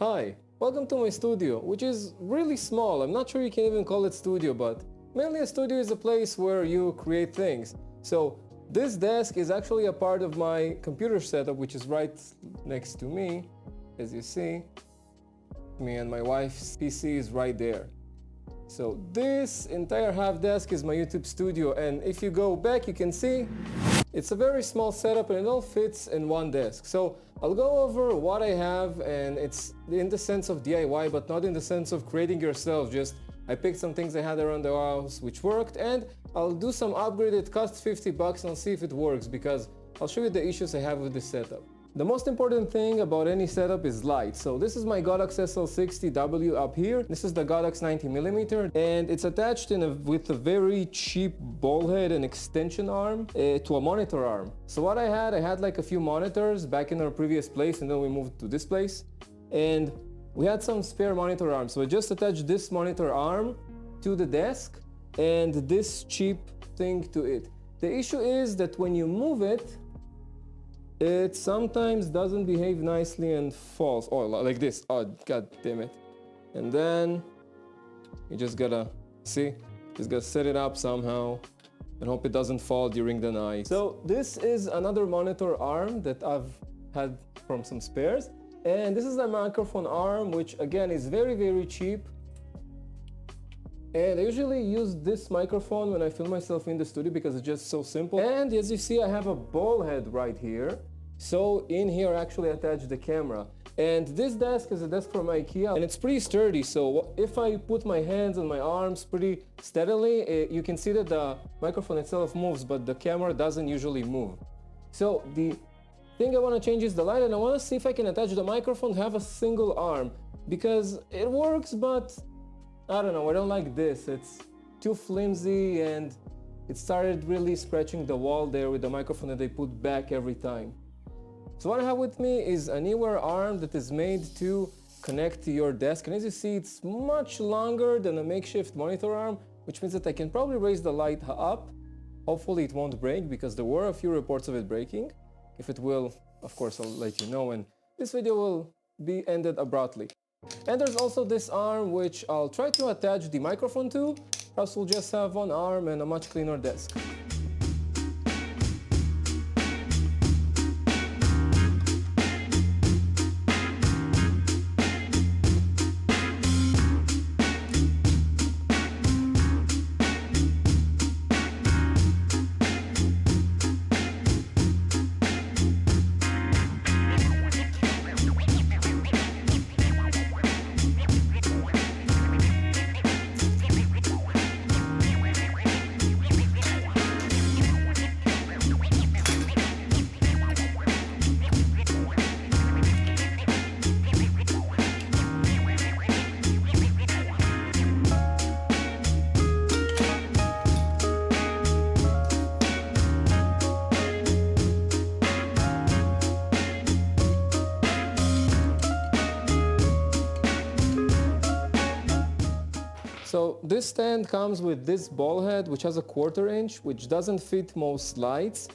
Hi, welcome to my studio, which is really small. I'm not sure you can even call it studio, but mainly a studio is a place where you create things. So this desk is actually a part of my computer setup, which is right next to me, as you see. Me and my wife's PC is right there. So this entire half desk is my YouTube studio, and if you go back, you can see it's a very small setup and it all fits in one desk. So I'll go over what I have, and it's in the sense of DIY, but not in the sense of creating yourself. Just I picked some things I had around the house which worked, and I'll do some upgrade. It costs $50 and I'll see if it works, because I'll show you the issues I have with this setup. The most important thing about any setup is light. So this is my Godox SL60W up here. This is the Godox 90mm, and it's attached with a very cheap ball head and extension arm to a monitor arm. So what I had like a few monitors back in our previous place, and then we moved to this place, and we had some spare monitor arms. So I just attached this monitor arm to the desk and this cheap thing to it. The issue is that when you move it, it sometimes doesn't behave nicely and falls. Oh, like this. Oh, god damn it. And then you just gotta set it up somehow and hope it doesn't fall during the night. So this is another monitor arm that I've had from some spares, and this is the microphone arm, which again is very, very cheap. And I usually use this microphone when I film myself in the studio because it's just so simple. And as you see, I have a ball head right here. So in here I actually attach the camera. And this desk is a desk from IKEA, and it's pretty sturdy. So if I put my hands and my arms pretty steadily, you can see that the microphone itself moves, but the camera doesn't usually move. So the thing I want to change is the light, and I want to see if I can attach the microphone to have a single arm, because it works, but I don't know, I don't like this. It's too flimsy, and it started really scratching the wall there with the microphone that they put back every time. So what I have with me is an anywhere arm that is made to connect to your desk. And as you see, it's much longer than a makeshift monitor arm, which means that I can probably raise the light up. Hopefully it won't break, because there were a few reports of it breaking. If it will, of course, I'll let you know, and this video will be ended abruptly. And there's also this arm, which I'll try to attach the microphone to, else we'll just have one arm and a much cleaner desk. So this stand comes with this ball head, which has a 1/4 inch, which doesn't fit most lights.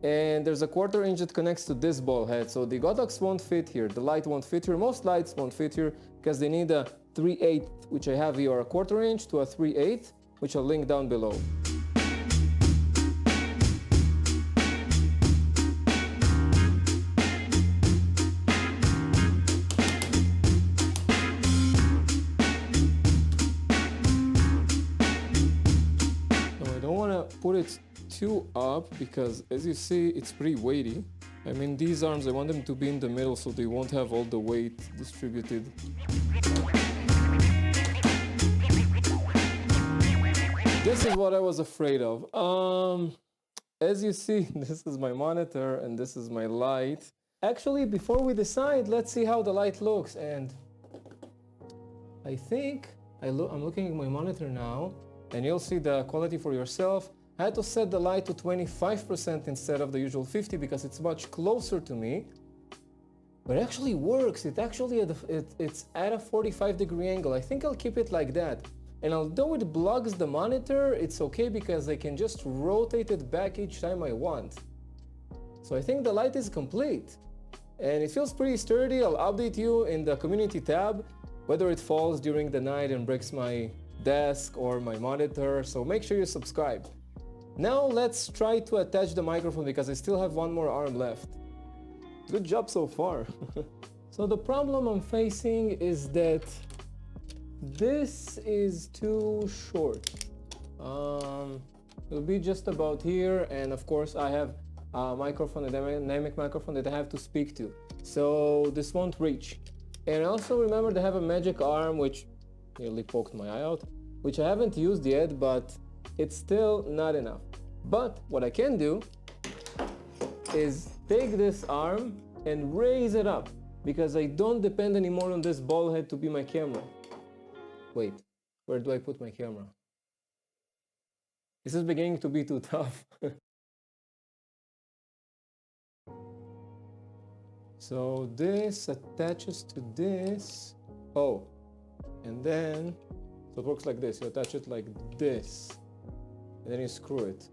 And there's a 1/4 inch that connects to this ball head. So the Godox won't fit here, the light won't fit here, most lights won't fit here, because they need a 3/8, which I have here, or a 1/4 inch to a 3/8, which I'll link down below. Put it too up, because as you see, it's pretty weighty. I mean, these arms, I want them to be in the middle so they won't have all the weight distributed. This is what I was afraid of. As you see, this is my monitor and this is my light. Actually, before we decide, let's see how the light looks. And I think I'm looking at my monitor now, and you'll see the quality for yourself. I had to set the light to 25% instead of the usual 50, because it's much closer to me. But it actually works. It's at a 45-degree angle. I think I'll keep it like that. And although it blocks the monitor, it's okay, because I can just rotate it back each time I want. So I think the light is complete. and it feels pretty sturdy. I'll update you in the community tab whether it falls during the night and breaks my desk or my monitor, so make sure you subscribe. Now let's try to attach the microphone because I still have one more arm left. Good job so far. So the problem I'm facing is that this is too short. It'll be just about here, and of course I have a microphone, a dynamic microphone that I have to speak to, so this won't reach. And also remember to have a magic arm, which nearly poked my eye out, which I haven't used yet, but it's still not enough. But what I can do is take this arm and raise it up, because I don't depend anymore on this ball head to be my camera. Wait, where do I put my camera? This is beginning to be too tough. So this attaches to this. Oh, and then, so it works like this. You attach it like this, and then you screw it.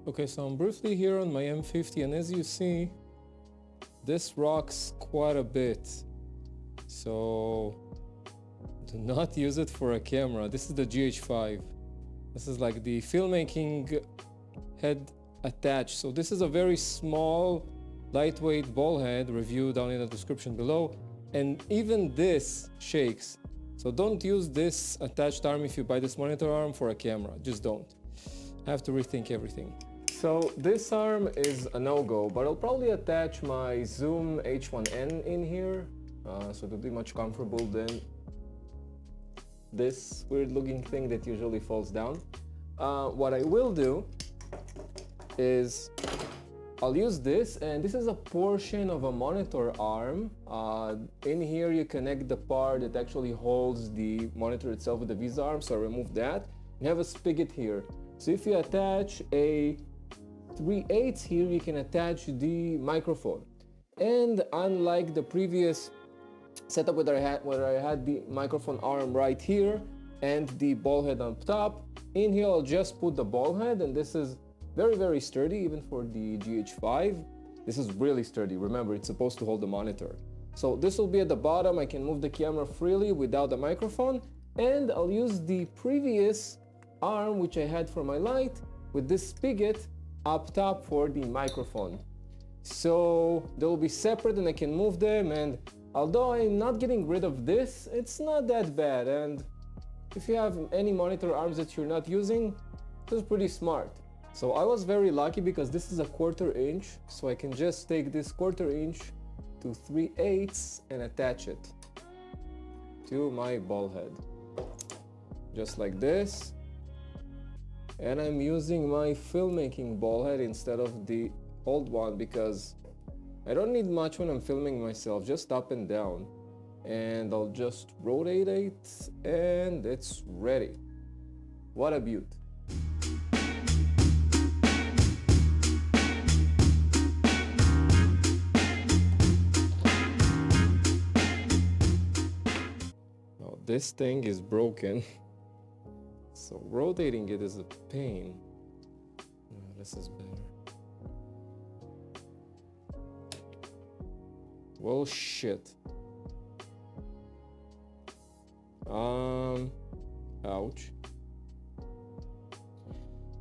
Okay, so I'm briefly here on my M50, and as you see, this rocks quite a bit. So do not use it for a camera. This is the GH5. This is like the filmmaking head attached. So this is a very small, lightweight ball head, review down in the description below. And even this shakes. So don't use this attached arm if you buy this monitor arm for a camera. Just don't. I have to rethink everything. So this arm is a no-go, but I'll probably attach my Zoom H1N in here. So it'll be much comfortable than this weird looking thing that usually falls down. What I will do is I'll use this, and this is a portion of a monitor arm. In here you connect the part that actually holds the monitor itself with the Visa arm, so I remove that. You have a spigot here. So if you attach a 3/8 here, you can attach the microphone. And unlike the previous setup where I had the microphone arm right here and the ball head on top, in here I'll just put the ball head, and this is very, very sturdy even for the GH5. This is really sturdy. Remember, it's supposed to hold the monitor. So this will be at the bottom. I can move the camera freely without the microphone, and I'll use the previous arm which I had for my light with this spigot up top for the microphone. So they'll be separate and I can move them, and although I'm not getting rid of this, it's not that bad. And if you have any monitor arms that you're not using, this is pretty smart. So I was very lucky because this is a 1/4 inch, so I can just take this 1/4 inch to 3/8 and attach it to my ball head. Just like this. And I'm using my filmmaking ball head instead of the old one because I don't need much when I'm filming myself, just up and down. And I'll just rotate it and it's ready. What a beaut. Now this thing is broken. So rotating it is a pain. This is better. Well, shit. Ouch.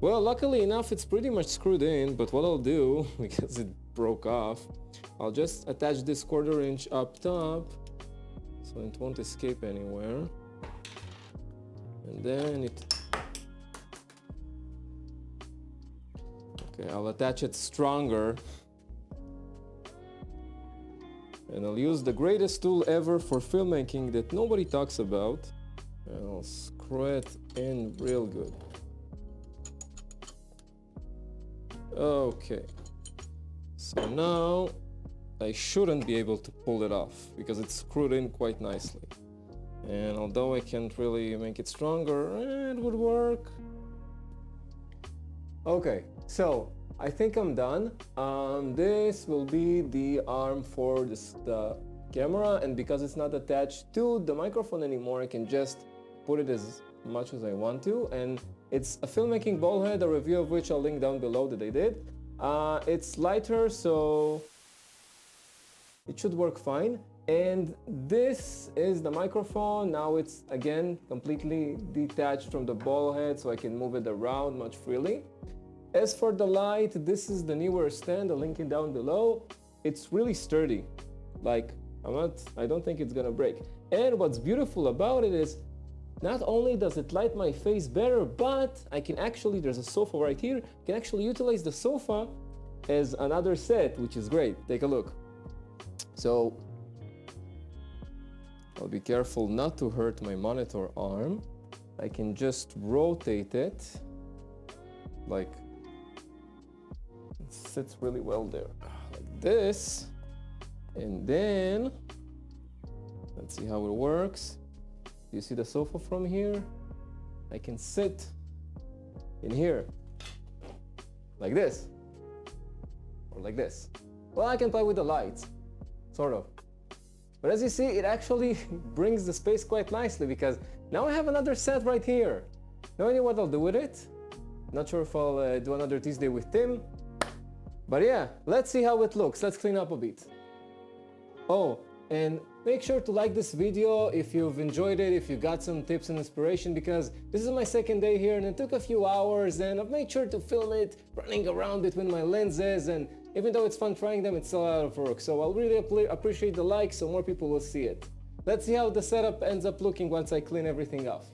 Well, luckily enough, it's pretty much screwed in, but what I'll do, because it broke off, I'll just attach this 1/4 inch up top, so it won't escape anywhere. And then okay, I'll attach it stronger. And I'll use the greatest tool ever for filmmaking that nobody talks about. And I'll screw it in real good. Okay. So now I shouldn't be able to pull it off because it's screwed in quite nicely. And although I can't really make it stronger, it would work. Okay, so I think I'm done. This will be the arm for the camera, and because it's not attached to the microphone anymore, I can just put it as much as I want to. And it's a filmmaking ball head, a review of which I'll link down below that I did. It's lighter, so it should work fine. And this is the microphone. Now it's again completely detached from the ball head, so I can move it around much freely. As for the light, this is the newer stand. I'll link it down below. It's really sturdy. Like, I don't think it's gonna break. And what's beautiful about it is, not only does it light my face better, but I can actually, there's a sofa right here, I can actually utilize the sofa as another set, which is great. Take a look. So, I'll be careful not to hurt my monitor arm. I can just rotate it, like, it sits really well there, like this. And then, let's see how it works. You see the sofa from here? I can sit in here, like this, or like this. Well, I can play with the lights, sort of. But as you see, it actually brings the space quite nicely, because now I have another set right here. No idea what I'll do with it. Not sure if I'll do another Tuesday with Tim. But yeah, let's see how it looks. Let's clean up a bit. Oh, and make sure to like this video if you've enjoyed it, if you got some tips and inspiration, because this is my second day here and it took a few hours, and I've made sure to film it running around between my lenses, and even though it's fun trying them, it's still a lot of work. So I'll really appreciate the like so more people will see it. Let's see how the setup ends up looking once I clean everything off.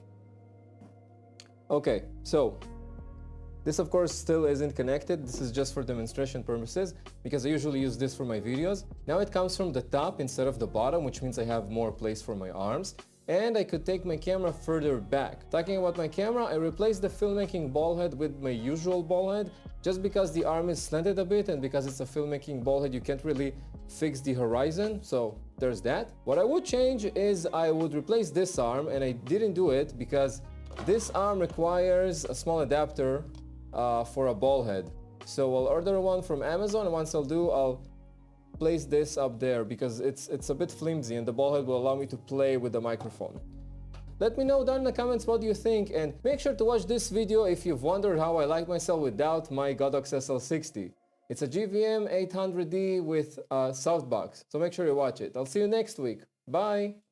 Okay, so this of course still isn't connected. This is just for demonstration purposes, because I usually use this for my videos. Now it comes from the top instead of the bottom, which means I have more place for my arms. And I could take my camera further back. Talking about my camera, I replaced the filmmaking ball head with my usual ball head, just because the arm is slanted a bit, and because it's a filmmaking ball head, you can't really fix the horizon, so there's that. What I would change is I would replace this arm, and I didn't do it because this arm requires a small adapter for a ball head. So I'll order one from Amazon, and once I'll place this up there, because it's a bit flimsy and the ball head will allow me to play with the microphone. Let me know down in the comments what you think, and make sure to watch this video if you've wondered how I like myself without my Godox SL60. It's a GVM 800D with a softbox, so make sure you watch it. I'll see you next week. Bye!